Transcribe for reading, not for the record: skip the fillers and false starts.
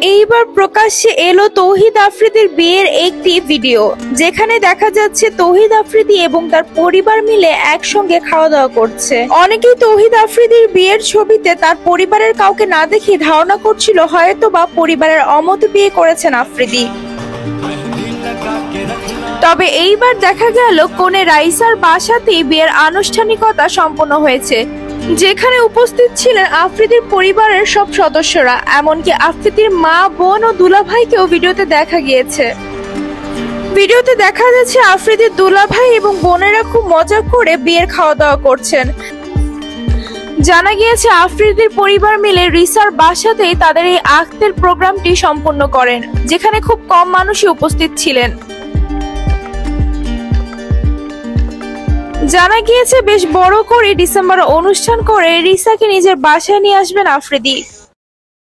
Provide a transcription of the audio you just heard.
এইবার প্রকাশ্যে এলো তৌহিদ আফ্রিদির বিয়ের একটি ভিডিও, যেখানে দেখা যাচ্ছে তৌহিদ আফ্রিদি এবং তার পরিবার মিলে একসঙ্গে খাওয়া দাওয়া করছে। অনেকেই তৌহিদ আফ্রিদির বিয়ের ছবিতে তার পরিবারের কাউকে না দেখে ধারণা করছিল হয়তোবা পরিবারের অমতে বিয়ে করেছেন আফ্রিদি। তবে এইবার দেখা গেল কনে রাইসার বাসাতেই বিয়ের আনুষ্ঠানিকতা সম্পন্ন হয়েছে, যেখানে উপস্থিত ছিলেন আফ্রিদির পরিবারের সব সদস্যরা, এমনকি আফ্রিদির মা, বোন ও দুলাভাইকেও ভিডিওতে দেখা গিয়েছে। ভিডিওতে দেখা যাচ্ছে আফ্রিদির দুলাভাই এবং বোনেরা খুব মজা করে বিয়ের খাওয়া দাওয়া করছেন। জানা গিয়েছে আফ্রিদির পরিবার মিলে রিসার বাসাতেই তাদের এই আখতের প্রোগ্রামটি সম্পন্ন করেন, যেখানে খুব কম মানুষই উপস্থিত ছিলেন। জানা গিয়েছে বেশ বড় করে ডিসেম্বরে অনুষ্ঠান করে রিসাকে নিজের বাসায় নিয়ে আসবেন আফ্রিদি।